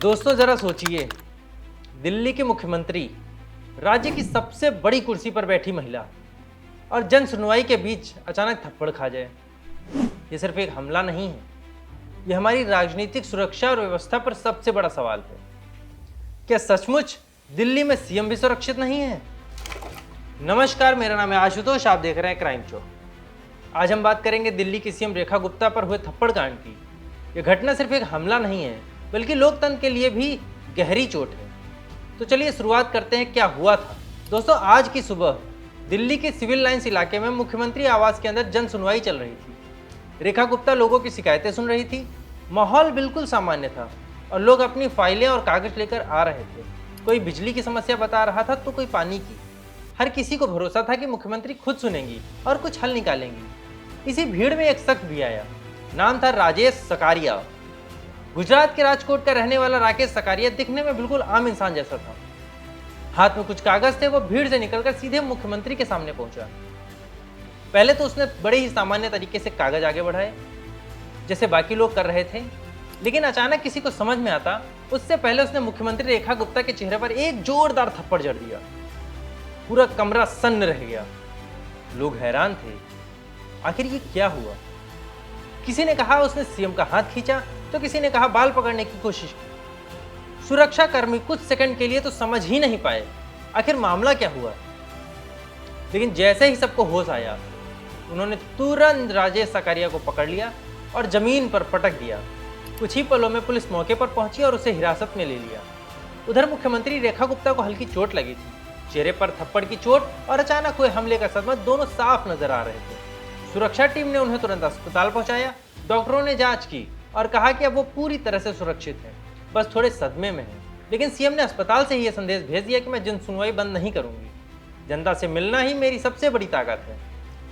दोस्तों जरा सोचिए, दिल्ली की मुख्यमंत्री, राज्य की सबसे बड़ी कुर्सी पर बैठी महिला और जन सुनवाई के बीच अचानक थप्पड़ खा जाए। ये सिर्फ एक हमला नहीं है, ये हमारी राजनीतिक सुरक्षा और व्यवस्था पर सबसे बड़ा सवाल है। क्या सचमुच दिल्ली में सीएम भी सुरक्षित नहीं है? नमस्कार, मेरा नाम है आशुतोष, आप देख रहे हैं क्राइम चौक। आज हम बात करेंगे दिल्ली की सीएम रेखा गुप्ता पर हुए थप्पड़ कांड की। यह घटना सिर्फ एक हमला नहीं है, बल्कि लोकतंत्र के लिए भी गहरी चोट है। तो चलिए शुरुआत करते हैं, क्या हुआ था। दोस्तों, आज की सुबह दिल्ली के सिविल लाइंस इलाके में मुख्यमंत्री आवास के अंदर जन सुनवाई चल रही थी। रेखा गुप्ता लोगों की शिकायतें सुन रही थी। माहौल बिल्कुल सामान्य था और लोग अपनी फाइलें और कागज लेकर आ रहे थे। कोई बिजली की समस्या बता रहा था तो कोई पानी की। हर किसी को भरोसा था कि मुख्यमंत्री खुद सुनेंगी और कुछ हल निकालेंगी। इसी भीड़ में एक शख्स भी आया। नाम था राजेश सकारिया। गुजरात के राजकोट का रहने वाला राकेश सकारिया दिखने में बिल्कुल आम इंसान जैसा था। हाथ में कुछ कागज थे। वो भीड़ से निकलकर सीधे मुख्यमंत्री के सामने पहुंचा। पहले तो उसने बड़े ही सामान्य तरीके से कागज आगे बढ़ाए, जैसे बाकी लोग कर रहे थे। लेकिन अचानक किसी को समझ में आता उससे पहले उसने मुख्यमंत्री रेखा गुप्ता के चेहरे पर एक जोरदार थप्पड़ जड़ दिया। पूरा कमरा सन्न रह गया। लोग हैरान थे, आखिर ये क्या हुआ। किसी ने कहा उसने सीएम का हाथ खींचा, तो किसी ने कहा बाल पकड़ने की कोशिश की। सुरक्षा कर्मी कुछ सेकंड के लिए तो समझ ही नहीं पाए आखिर मामला क्या हुआ। लेकिन जैसे ही सबको होश आया, उन्होंने तुरंत राजेश सकारिया को पकड़ लिया और जमीन पर पटक दिया। कुछ ही पलों में पुलिस मौके पर पहुंची और उसे हिरासत में ले लिया। उधर मुख्यमंत्री रेखा गुप्ता को हल्की चोट लगी थी। चेहरे पर थप्पड़ की चोट और अचानक हुए हमले का सदमा दोनों साफ नजर आ रहे थे। सुरक्षा टीम ने उन्हें तुरंत अस्पताल पहुंचाया। डॉक्टरों ने जांच की और कहा कि अब वो पूरी तरह से सुरक्षित है, बस थोड़े सदमे में है। लेकिन सीएम ने अस्पताल से ही यह संदेश भेज दिया कि मैं जन सुनवाई बंद नहीं करूंगी। जनता से मिलना ही मेरी सबसे बड़ी ताकत है।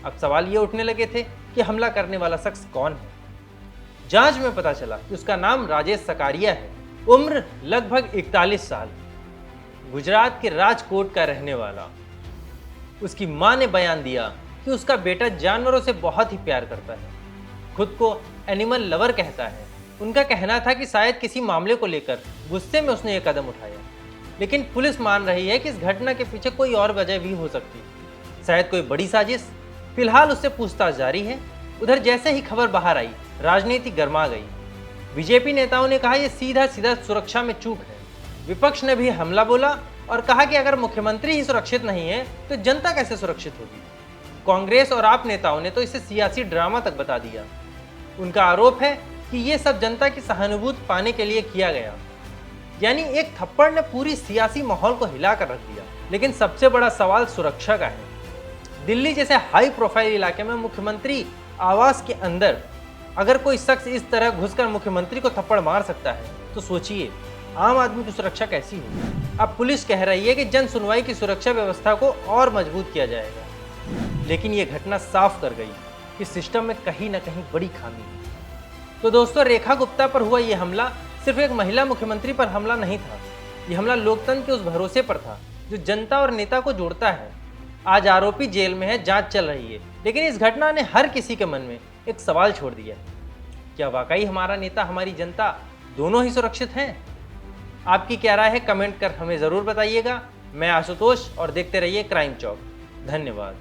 अब सवाल ये उठने लगे थे कि हमला करने वाला शख्स कौन है। जांच में पता चला कि उसका नाम राजेश सकारिया है। उम्र लगभग 41 साल, गुजरात के राजकोट का रहने वाला। उसकी मां ने बयान दिया कि उसका बेटा जानवरों से बहुत ही प्यार करता है, खुद को एनिमल लवर कहता है। उनका कहना था कि शायद किसी मामले को लेकर गुस्से में उसने ये कदम उठाया। लेकिन पुलिस मान रही है कि इस घटना के पीछे कोई और वजह भी हो सकती, शायद कोई बड़ी साजिश। फिलहाल उससे पूछताछ जारी है। उधर जैसे ही खबर बाहर आई, राजनीति गर्मा गई। बीजेपी नेताओं ने कहा यह सीधा सीधा सुरक्षा में चूक है। विपक्ष ने भी हमला बोला और कहा कि अगर मुख्यमंत्री ही सुरक्षित नहीं है तो जनता कैसे सुरक्षित होगी। कांग्रेस और आप नेताओं ने तो इसे सियासी ड्रामा तक बता दिया। उनका आरोप है कि यह सब जनता की सहानुभूति पाने के लिए किया गया, यानी एक थप्पड़ ने पूरी सियासी माहौल को हिला कर रख दिया। लेकिन सबसे बड़ा सवाल सुरक्षा का है। दिल्ली जैसे हाई प्रोफाइल इलाके में मुख्यमंत्री आवास के अंदर अगर कोई शख्स इस तरह घुसकर मुख्यमंत्री को थप्पड़ मार सकता है, तो सोचिए आम आदमी की सुरक्षा कैसी होगी। अब पुलिस कह रही है कि जन सुनवाई की सुरक्षा व्यवस्था को और मजबूत किया जाएगा। लेकिन यह घटना साफ कर गई कि सिस्टम में कहीं ना कहीं बड़ी खामी है। तो दोस्तों, रेखा गुप्ता पर हुआ यह हमला सिर्फ एक महिला मुख्यमंत्री पर हमला नहीं था। यह हमला लोकतंत्र के उस भरोसे पर था जो जनता और नेता को जोड़ता है। आज आरोपी जेल में है, जांच चल रही है, लेकिन इस घटना ने हर किसी के मन में एक सवाल छोड़ दिया। क्या वाकई हमारा नेता, हमारी जनता दोनों ही सुरक्षित हैं? आपकी क्या राय है, कमेंट कर हमें ज़रूर बताइएगा। मैं आशुतोष और देखते रहिए क्राइम चौक। धन्यवाद।